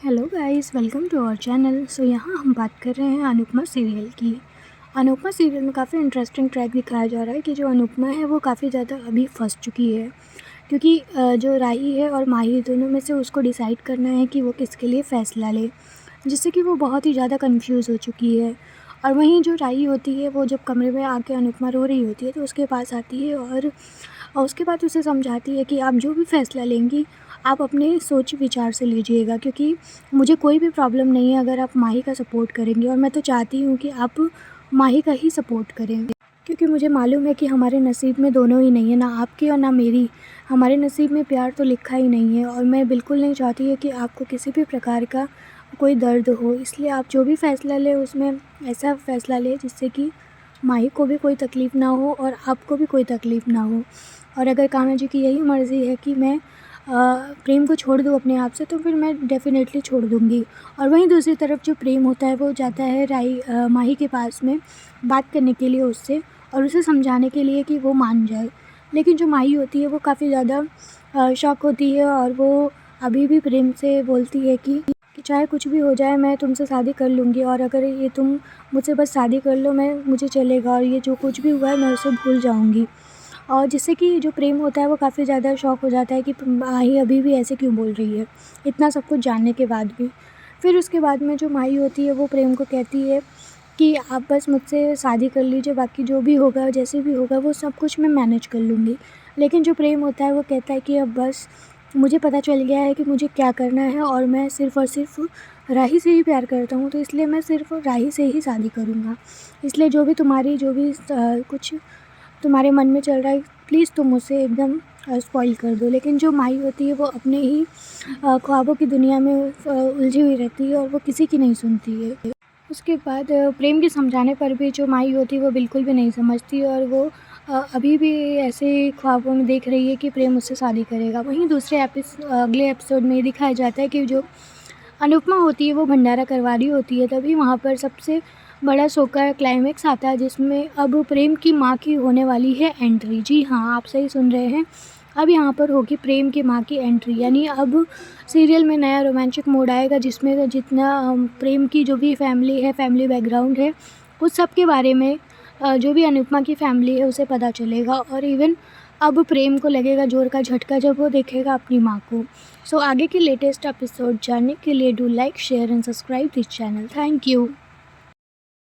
Hello guys, welcome to our channel. यहाँ हम बात कर रहे हैं अनुपमा सीरियल की। अनुपमा सीरियल में काफ़ी इंटरेस्टिंग ट्रैक दिखाया जा रहा है कि जो अनुपमा है वो काफ़ी ज़्यादा अभी फंस चुकी है, क्योंकि जो राही है और माही दोनों में से उसको डिसाइड करना है कि वो किसके लिए फ़ैसला ले, जिससे कि वो बहुत ही ज़्यादा कंफ्यूज हो चुकी है। और वहीं जो राही होती है वो जब कमरे में आके अनुपमा रो रही होती है तो उसके पास आती है और उसके बाद उसे समझाती है कि आप जो भी फ़ैसला लेंगी आप अपने सोच विचार से लीजिएगा, क्योंकि मुझे कोई भी प्रॉब्लम नहीं है अगर आप माही का सपोर्ट करेंगे, और मैं तो चाहती हूँ कि आप माही का ही सपोर्ट करें, क्योंकि मुझे मालूम है कि हमारे नसीब में दोनों ही नहीं है, ना आपकी और ना मेरी। हमारे नसीब में प्यार तो लिखा ही नहीं है, और मैं बिल्कुल नहीं चाहती है कि आपको किसी भी प्रकार का कोई दर्द हो। इसलिए आप जो भी फ़ैसला लें उसमें ऐसा फ़ैसला लें जिससे कि माही को भी कोई तकलीफ़ ना हो और आपको भी कोई तकलीफ़ ना हो। और अगर कान्हा जी की यही मर्ज़ी है कि मैं प्रेम को छोड़ दूँ अपने आप से, तो फिर मैं डेफ़िनेटली छोड़ दूँगी। और वहीं दूसरी तरफ जो प्रेम होता है वो जाता है माही के पास में बात करने के लिए उससे, और उसे समझाने के लिए कि वो मान जाए। लेकिन जो माही होती है वो काफ़ी ज़्यादा शॉक होती है, और वो अभी भी प्रेम से बोलती है कि चाहे कुछ भी हो जाए मैं तुमसे शादी कर लूँगी, और अगर ये तुम मुझसे बस शादी कर लो मुझे चलेगा, और ये जो कुछ भी हुआ है मैं उसे भूल जाऊँगी। और जिससे कि जो प्रेम होता है वो काफ़ी ज़्यादा शॉक हो जाता है कि माही अभी भी ऐसे क्यों बोल रही है, इतना सब कुछ जानने के बाद भी। फिर उसके बाद में जो माही होती है वो प्रेम को कहती है कि आप बस मुझसे शादी कर लीजिए, बाकी जो भी होगा जैसे भी होगा वो सब कुछ मैं मैनेज कर लूँगी। लेकिन जो प्रेम होता है वो कहता है कि अब बस मुझे पता चल गया है कि मुझे क्या करना है, और मैं सिर्फ़ और सिर्फ राही से ही प्यार करता हूँ, तो इसलिए मैं सिर्फ राही से ही शादी करूँगा। इसलिए जो भी कुछ तुम्हारे मन में चल रहा है प्लीज़ तुम उसे एकदम स्पॉइल कर दो। लेकिन जो माही होती है वो अपने ही ख्वाबों की दुनिया में उलझी हुई रहती है, और वो किसी की नहीं सुनती है। उसके बाद प्रेम के समझाने पर भी जो माही होती है वो बिल्कुल भी नहीं समझती, और वो अभी भी ऐसे ख्वाबों में देख रही है कि प्रेम उससे शादी करेगा। वहीं अगले एपिसोड में ये दिखाया जाता है कि जो अनुपमा होती है वो भंडारा करवा रही होती है, तभी वहाँ पर सबसे बड़ा शो का क्लाइमेक्स आता है, जिसमें अब प्रेम की माँ की होने वाली है एंट्री। जी हाँ, आप सही सुन रहे हैं, अब यहाँ पर होगी प्रेम की माँ की एंट्री। यानी अब सीरियल में नया रोमांटिक मोड आएगा, जिसमें जितना प्रेम की जो भी फैमिली है, फैमिली बैकग्राउंड है, उस सब के बारे में जो भी अनुपमा की फैमिली है उसे पता चलेगा। और इवन अब प्रेम को लगेगा जोर का झटका जब वो देखेगा अपनी माँ को। सो आगे के लेटेस्ट एपिसोड जानने के लिए do like, share and subscribe this channel. Thank you.